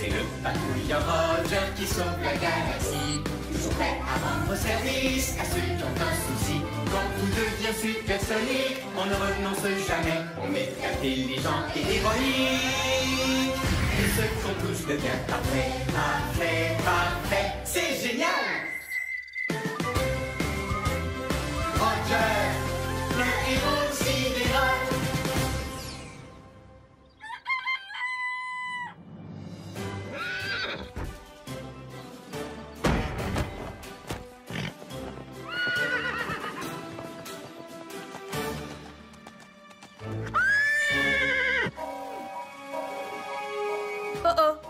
C'est le patrouilleur Roger qui sauve la galaxie. Toujours prêt à rendre service à ceux qui ont un souci. Quand tout devient supersonique, on ne renonce jamais. On est intelligent et héroïque. Et ce qu'on touche devient parfait, parfait, parfait. C'est génial! Roger, le héros sidéral.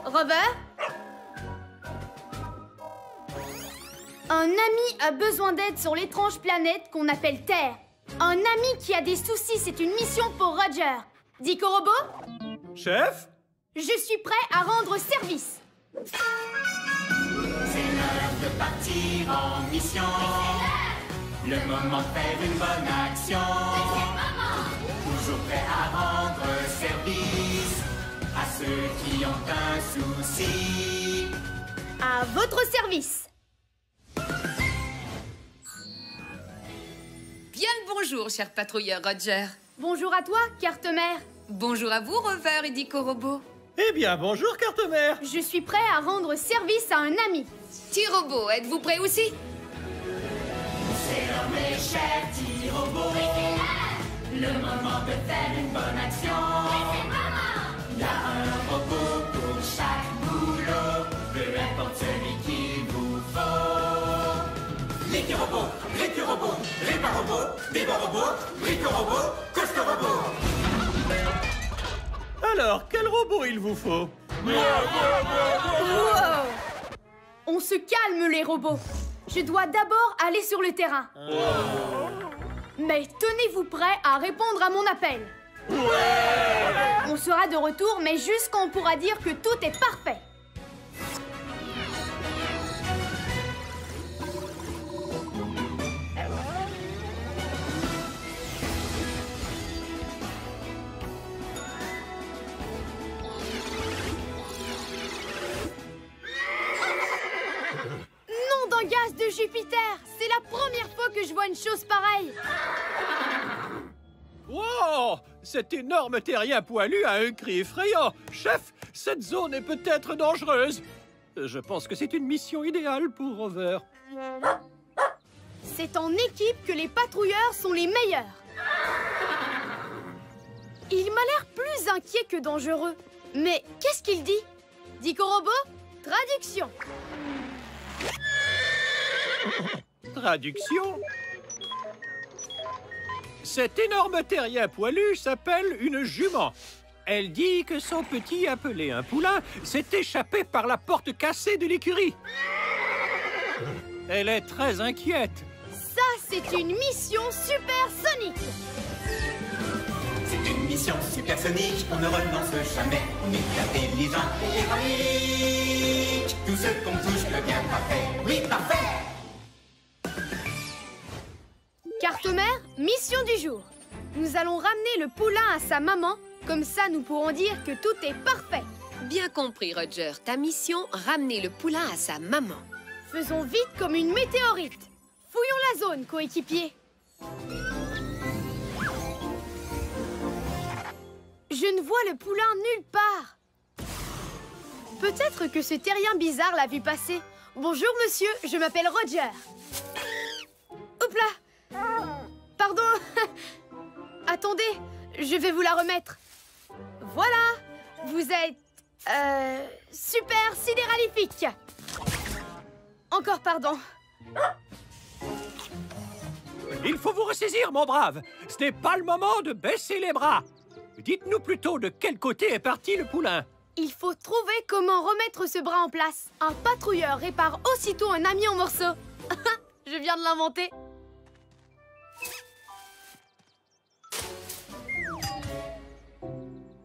Rover? Un ami a besoin d'aide sur l'étrange planète qu'on appelle Terre. Un ami qui a des soucis, c'est une mission pour Roger. Dico Robot? Chef? Je suis prêt à rendre service. C'est l'heure de partir en mission. Le moment de faire une bonne action. Toujours prêt à rendre service à ceux qui ont un souci. À votre service. Bien le bonjour, cher patrouilleur Roger. Bonjour à toi, Carte-Mère. Bonjour à vous, Rover et Dico Robot. Eh bien, bonjour, Carte-Mère. Je suis prêt à rendre service à un ami. T-Robot, êtes-vous prêt aussi? C'est l'heure, mes chers petits robots. Le moment de faire une bonne action. Il y a un robot pour chaque boulot. Peu importe celui qu'il vous faut. L'équi-robot, récu-robot, répar-robot, débat-robot, brico-robot, costo-robot. Alors, quel robot il vous faut? Wow! On se calme, les robots. Je dois d'abord aller sur le terrain. Mais tenez-vous prêts à répondre à mon appel. On sera de retour, mais juste quand on pourra dire que tout est parfait. Nom d'un gaz de Jupiter! C'est la première fois que je vois une chose pareille. Wow! Cet énorme terrien poilu a un cri effrayant. Chef, cette zone est peut-être dangereuse. Je pense que c'est une mission idéale pour Rover. C'est en équipe que les patrouilleurs sont les meilleurs. Il m'a l'air plus inquiet que dangereux. Mais qu'est-ce qu'il dit? Dico Robot? Traduction. Traduction. Cet énorme terrien poilu s'appelle une jument. Elle dit que son petit, appelé un poulain, s'est échappé par la porte cassée de l'écurie. Elle est très inquiète. Ça, c'est une mission supersonique. C'est une mission supersonique, on ne renonce jamais. On est intelligent et héroïque. Tout ce qu'on touche devient parfait. Oui, parfait. Carte-Mère, mission du jour. Nous allons ramener le poulain à sa maman. Comme ça, nous pourrons dire que tout est parfait. Bien compris, Roger. Ta mission, ramener le poulain à sa maman. Faisons vite comme une météorite. Fouillons la zone, coéquipier. Je ne vois le poulain nulle part. Peut-être que ce terrien bizarre l'a vu passer. Bonjour, monsieur, je m'appelle Roger. Hop là! Pardon. Attendez, je vais vous la remettre. Voilà, vous êtes... super sidéralifique. Encore pardon. Il faut vous ressaisir, mon brave. Ce n'est pas le moment de baisser les bras. Dites-nous plutôt de quel côté est parti le poulain. Il faut trouver comment remettre ce bras en place. Un patrouilleur répare aussitôt un ami en morceaux. Je viens de l'inventer.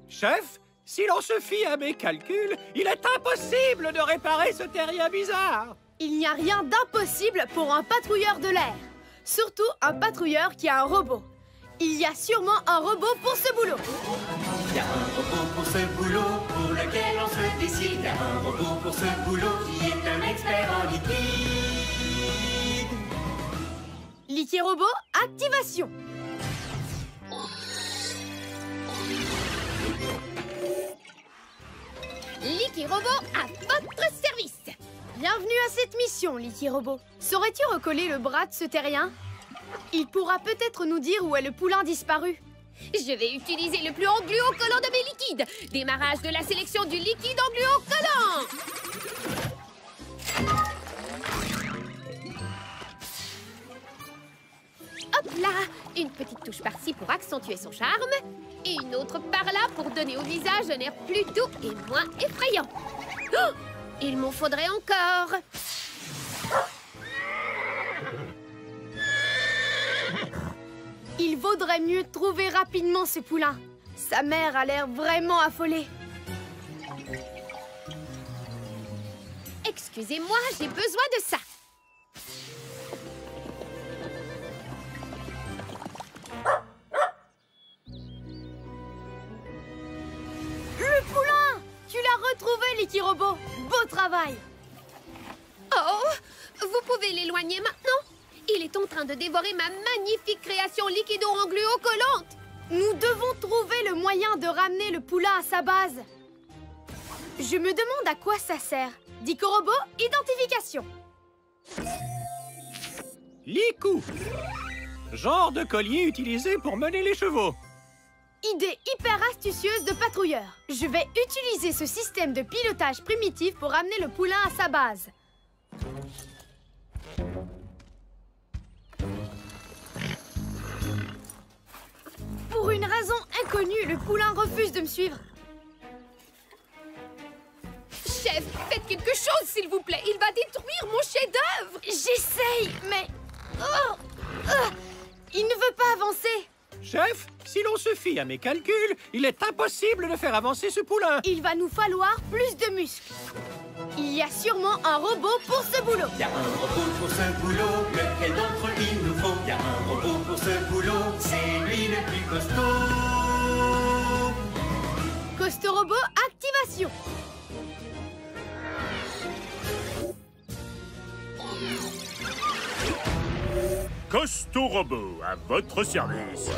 Chef, si l'on se fie à mes calculs, il est impossible de réparer ce terrien bizarre. Il n'y a rien d'impossible pour un patrouilleur de l'air. Surtout un patrouilleur qui a un robot. Il y a sûrement un robot pour ce boulot. Il y a un robot robot pour ce boulot pour lequel on se décide. Il y a un robot pour ce boulot qui est un expert en liquide. Liquirobot, activation. Liquirobot à votre service. Bienvenue à cette mission, Liquirobot. Saurais-tu recoller le bras de ce terrien? Il pourra peut-être nous dire où est le poulain disparu. Je vais utiliser le plus engluo-collant de mes liquides. Démarrage de la sélection du liquide engluo-collant. Hop là! Une petite touche par-ci pour accentuer son charme. Et une autre par-là pour donner au visage un air plus doux et moins effrayant. Oh! Il m'en faudrait encore. Il vaudrait mieux trouver rapidement ce poulain. Sa mère a l'air vraiment affolée. Excusez-moi, j'ai besoin de ça. Le poulain! Tu l'as retrouvé, Liquirobot. Beau travail! Oh! Vous pouvez l'éloigner maintenant? Il est en train de dévorer ma magnifique création liquido-engluo-collante. Nous devons trouver le moyen de ramener le poulain à sa base. Je me demande à quoi ça sert. Liquirobot, identification. Licou. Genre de collier utilisé pour mener les chevaux. Idée hyper astucieuse de patrouilleur. Je vais utiliser ce système de pilotage primitif pour ramener le poulain à sa base. Pour une raison inconnue, le poulain refuse de me suivre. Chef, faites quelque chose, s'il vous plaît. Il va détruire mon chef-d'œuvre. J'essaye, mais... il ne veut pas avancer. Chef, si l'on se fie à mes calculs, il est impossible de faire avancer ce poulain. Il va nous falloir plus de muscles. Il y a sûrement un robot pour ce boulot. Il y a un robot pour ce boulot, lequel d'entre eux il nous faut? Il y a un robot pour ce boulot, c'est lui le plus costaud. Costaud robot, activation. Costaud Robot, à votre service.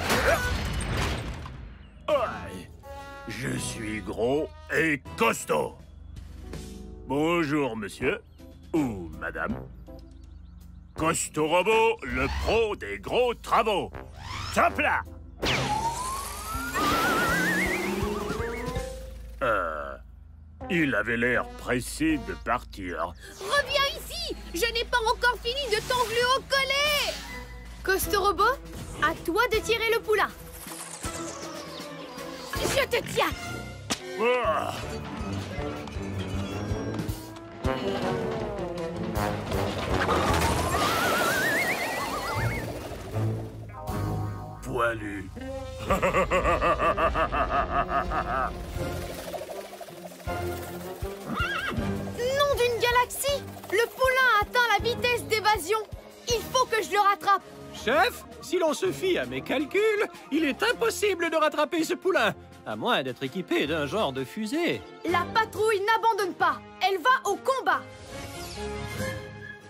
Ouais, je suis gros et costaud. Bonjour, monsieur. Ou madame. Costaud Robot, le pro des gros travaux. Top là! Il avait l'air pressé de partir. Reviens ici. Je n'ai pas encore fini de t'engluo-coller. Costaud robot, à toi de tirer le poulain. Je te tiens. Ah. Poilu. Nom d'une galaxie! Le poulain atteint la vitesse d'évasion. Il faut que je le rattrape. Chef, si l'on se fie à mes calculs, il est impossible de rattraper ce poulain, à moins d'être équipé d'un genre de fusée. La patrouille n'abandonne pas. Elle va au combat.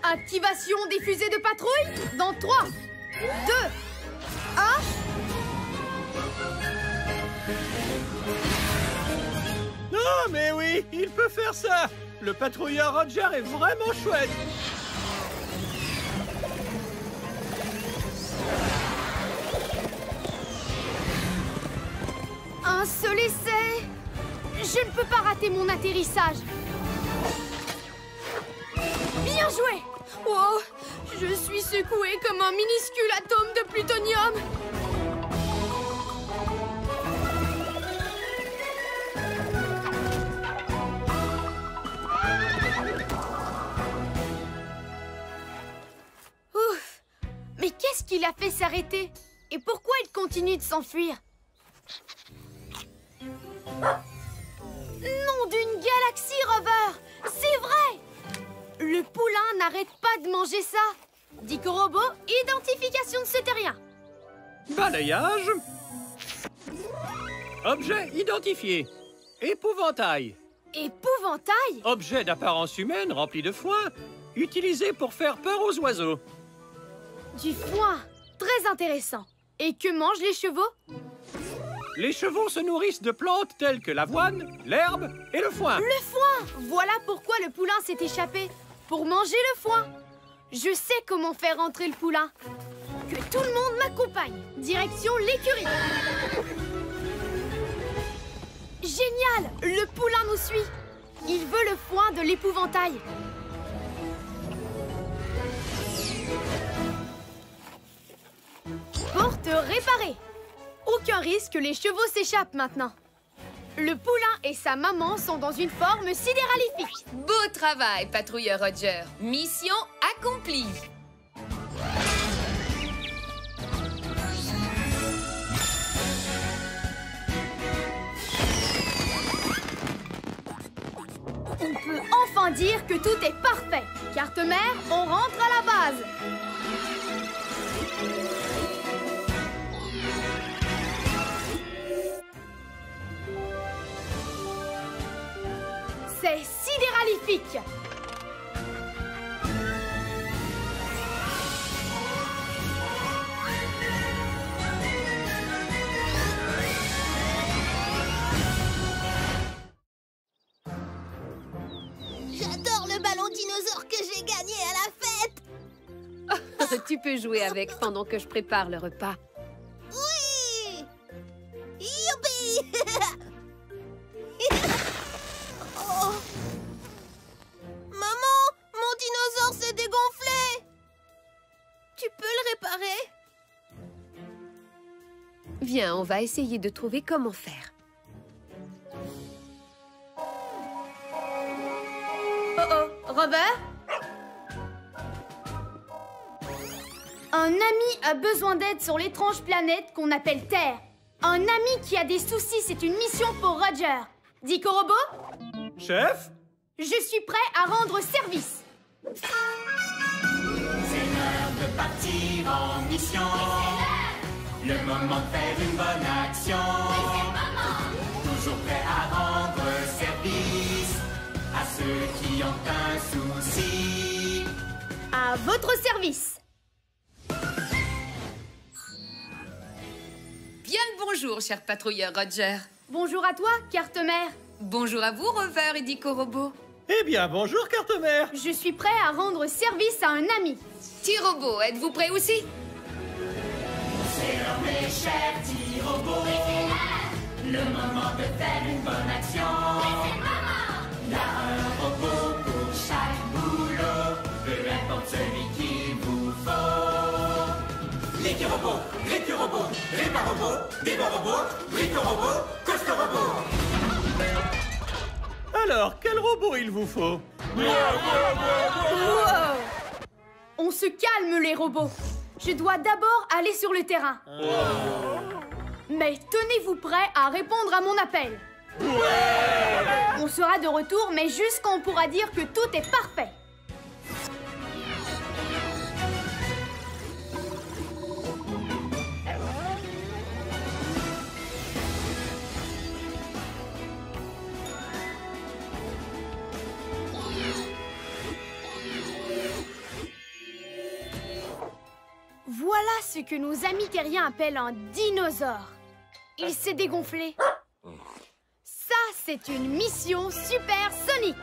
Activation des fusées de patrouille dans 3, 2, 1... Oh, mais oui, il peut faire ça. Le patrouilleur Roger est vraiment chouette. Un seul essai. Je ne peux pas rater mon atterrissage. Bien joué. Wow, je suis secouée comme un minuscule atome de plutonium. Ouf. Mais qu'est-ce qui l'a fait s'arrêter? Et pourquoi il continue de s'enfuir? Nom d'une galaxie, Rover! C'est vrai! Le poulain n'arrête pas de manger ça. Liquirobot, identification de ce terrien. Balayage. Objet identifié. Épouvantail. Épouvantail? Objet d'apparence humaine rempli de foin, utilisé pour faire peur aux oiseaux. Du foin. Très intéressant. Et que mangent les chevaux? Les chevaux se nourrissent de plantes telles que l'avoine, l'herbe et le foin. Le foin! Voilà pourquoi le poulain s'est échappé. Pour manger le foin. Je sais comment faire entrer le poulain. Que tout le monde m'accompagne. Direction l'écurie. Génial! Le poulain nous suit. Il veut le foin de l'épouvantail. Pour te réparer. Aucun risque que les chevaux s'échappent maintenant. Le poulain et sa maman sont dans une forme sidéralifique. Beau travail, patrouilleur Roger. Mission accomplie. On peut enfin dire que tout est parfait. Carte-mère, on rentre à la base. C'est sidéralifique. J'adore le ballon dinosaure que j'ai gagné à la fête. Tu peux jouer avec pendant que je prépare le repas. Oui! Youpi! Oh. Maman, mon dinosaure s'est dégonflé. Tu peux le réparer? Viens, on va essayer de trouver comment faire. Oh, Robert? Un ami a besoin d'aide sur l'étrange planète qu'on appelle Terre. Un ami qui a des soucis, c'est une mission pour Roger. Dico Robot? Chef? Je suis prêt à rendre service. C'est l'heure de partir en mission. Le moment de faire une bonne action. Toujours prêt à rendre service à ceux qui ont un souci. À votre service. Bien le bonjour, cher patrouilleur Roger. Bonjour à toi, carte-mère. Bonjour à vous, Rover et Dico Robot. Eh bien, bonjour, carte-mère. Je suis prêt à rendre service à un ami. T-Robot, êtes-vous prêt aussi? C'est l'heure, mes chers petits robots. Le moment de faire une bonne action. Il y a un robot pour chaque boulot, peu importe celui qu'il vous faut. L'écu-robot, Répa-robot, Déba-robot, Brico-robot, Costo-robot. Alors, quel robot il vous faut? Wow! On se calme, les robots. Je dois d'abord aller sur le terrain. Mais tenez-vous prêts à répondre à mon appel. On sera de retour, mais juste quand on pourra dire que tout est parfait. Voilà ce que nos amis terriens appellent un dinosaure. Il s'est dégonflé. Ça, c'est une mission supersonique.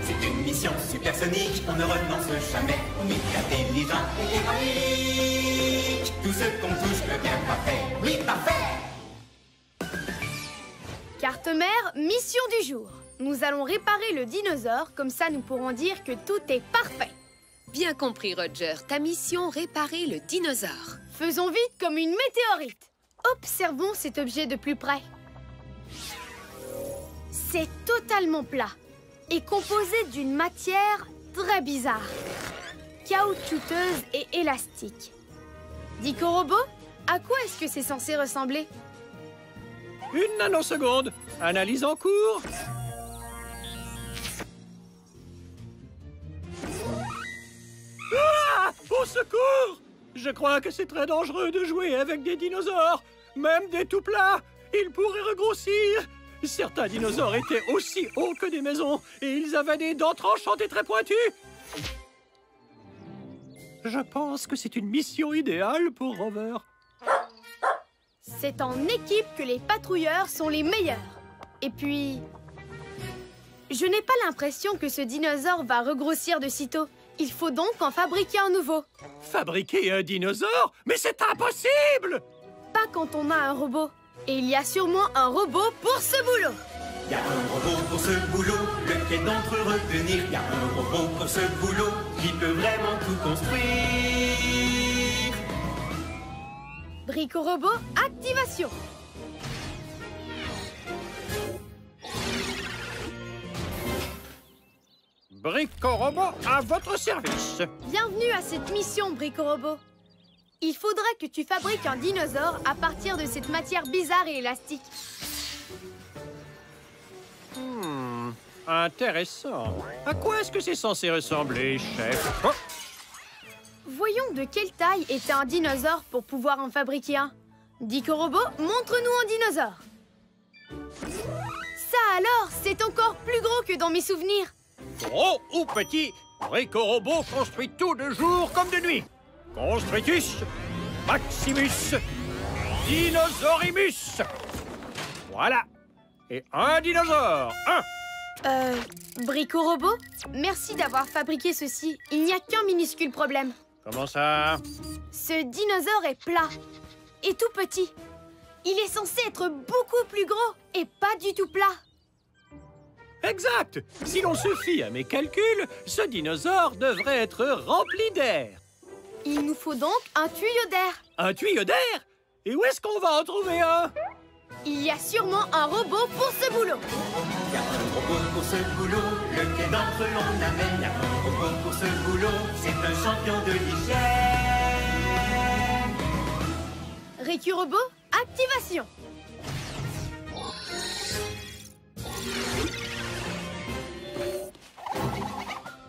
C'est une mission supersonique, on ne renonce jamais. On est intelligent et héroïque. Tout ce qu'on touche devient parfait. Oui, parfait. Carte-mère, mission du jour. Nous allons réparer le dinosaure, comme ça nous pourrons dire que tout est parfait. Bien compris, Roger. Ta mission, réparer le dinosaure. Faisons vite comme une météorite. Observons cet objet de plus près. C'est totalement plat et composé d'une matière très bizarre, caoutchouteuse et élastique. Dico Robot, à quoi est-ce que c'est censé ressembler? Une nanoseconde. Analyse en cours. Ah! Au secours! Je crois que c'est très dangereux de jouer avec des dinosaures, même des tout plats. il pourrait regrossir. Certains dinosaures étaient aussi hauts que des maisons et ils avaient des dents tranchantes et très pointues. Je pense que c'est une mission idéale pour Rover. C'est en équipe que les patrouilleurs sont les meilleurs. Et puis... je n'ai pas l'impression que ce dinosaure va regrossir de sitôt. Il faut donc en fabriquer un nouveau. Fabriquer un dinosaure? Mais c'est impossible! Pas quand on a un robot. Et il y a sûrement un robot pour ce boulot. Y a un robot pour ce boulot, lequel d'entre eux retenir? Y a un robot pour ce boulot, qui peut vraiment tout construire. Brico-robot, activation. Brico-robot à votre service. Bienvenue à cette mission, Brico-robot. Il faudrait que tu fabriques un dinosaure à partir de cette matière bizarre et élastique. Intéressant. À quoi est-ce que c'est censé ressembler, chef? Oh, Voyons de quelle taille était un dinosaure pour pouvoir en fabriquer un. Brico-robot, montre-nous un dinosaure. Ça alors, c'est encore plus gros que dans mes souvenirs. gros ou petit, Brico-robot construit tout de jour comme de nuit. Construitus, Maximus, Dinosaurimus. Voilà. Et un dinosaure, un. Brico-robot, merci d'avoir fabriqué ceci. Il n'y a qu'un minuscule problème. Comment ça? Ce dinosaure est plat et tout petit. Il est censé être beaucoup plus gros et pas du tout plat. Exact. Si l'on se fie à mes calculs, ce dinosaure devrait être rempli d'air. Il nous faut donc un tuyau d'air. Un tuyau d'air? Et où est-ce qu'on va en trouver un? Il y a sûrement un robot pour ce boulot. Y a un robot pour ce boulot, lequel d'entre eux on amène? Y a un robot pour ce boulot, c'est un champion de l'hygiène. Brico-robot, activation.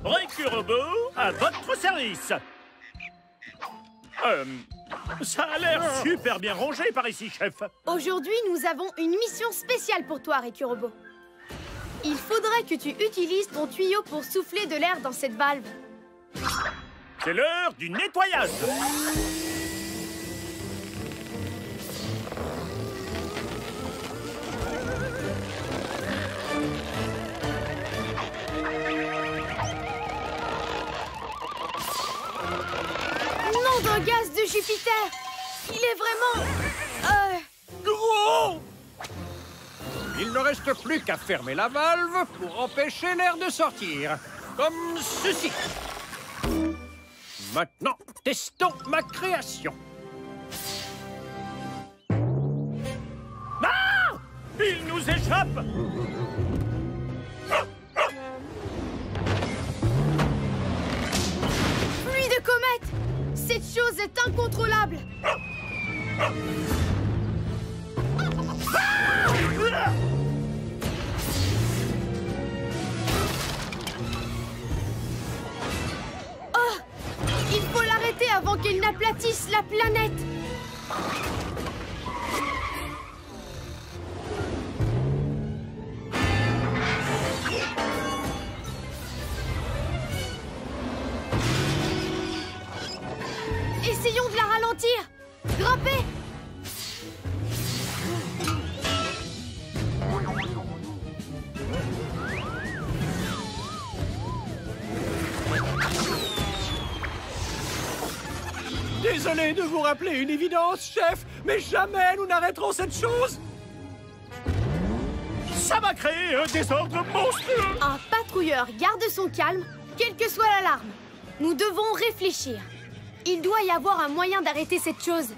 Brico-robot à votre service. Ça a l'air super bien rangé par ici, chef. Aujourd'hui, nous avons une mission spéciale pour toi, Brico-robot. Il faudrait que tu utilises ton tuyau pour souffler de l'air dans cette valve. C'est l'heure du nettoyage. Nom d'un gaz de Jupiter! Il est vraiment... Gros! Il ne reste plus qu'à fermer la valve pour empêcher l'air de sortir. Comme ceci. Maintenant, testons ma création. Ah! Il nous échappe. Pluie de comètes! Cette chose est incontrôlable! Oh! Il faut l'arrêter avant qu'elle n'aplatisse la planète! Essayons de la ralentir! Grimpez! Désolé de vous rappeler une évidence, chef, mais jamais nous n'arrêterons cette chose. Ça va créer un désordre monstrueux. Un patrouilleur garde son calme, quelle que soit l'alarme. Nous devons réfléchir. Il doit y avoir un moyen d'arrêter cette chose.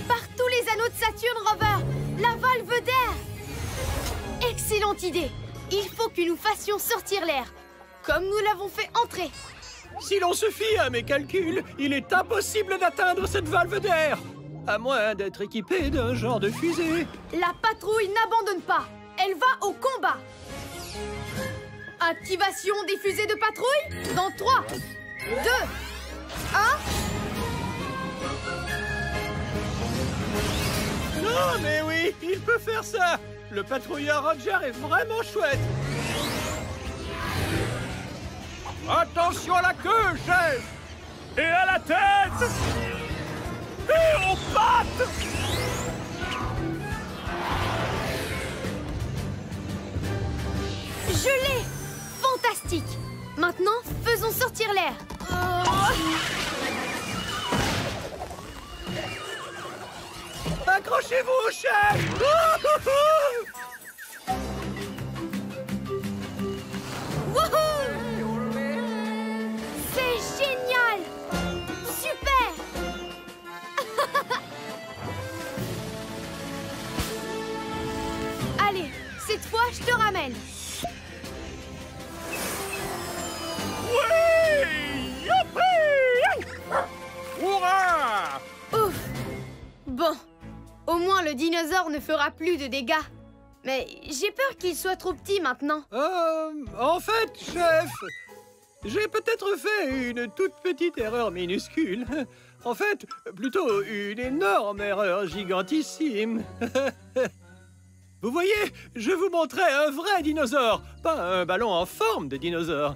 Par tous les anneaux de Saturne, Rover, la valve d'air. Excellente idée. Il faut que nous fassions sortir l'air, comme nous l'avons fait entrer. Si l'on se fie à mes calculs, il est impossible d'atteindre cette valve d'air, à moins d'être équipé d'un genre de fusée. La patrouille n'abandonne pas. Elle va au combat. Activation des fusées de patrouille dans 3, 2, 1... Oh, mais oui, il peut faire ça. Le patrouilleur Roger est vraiment chouette. Attention à la queue, chef. Et à la tête. Et aux pattes. Je l'ai! Fantastique! Maintenant, faisons sortir l'air. Accrochez-vous, chef. Wouhou! C'est génial! Super! Allez, cette fois, je te ramène. Oui! Youpi! Hurrah! Ouf! Bon, au moins le dinosaure ne fera plus de dégâts. Mais j'ai peur qu'il soit trop petit maintenant. En fait, chef, j'ai peut-être fait une toute petite erreur minuscule. En fait, plutôt une énorme erreur gigantissime. Vous voyez, je vous montrais un vrai dinosaure, pas un ballon en forme de dinosaure.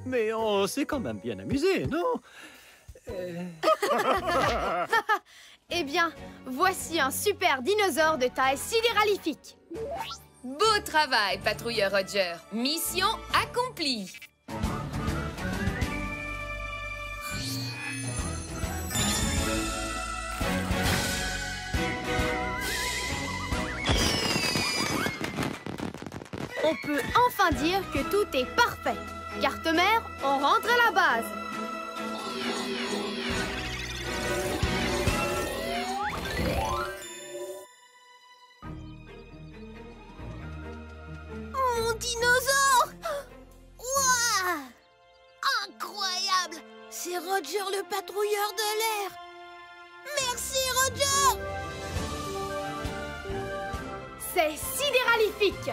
Mais on s'est quand même bien amusé, non? Eh bien, voici un super dinosaure de taille sidéralifique. Beau travail, patrouilleur Roger. Mission accomplie. On peut enfin dire que tout est parfait. Carte mère, on rentre à la base. Mon dinosaure! Ouah! Incroyable! C'est Roger le patrouilleur de l'air! Merci, Roger! C'est sidéralifique.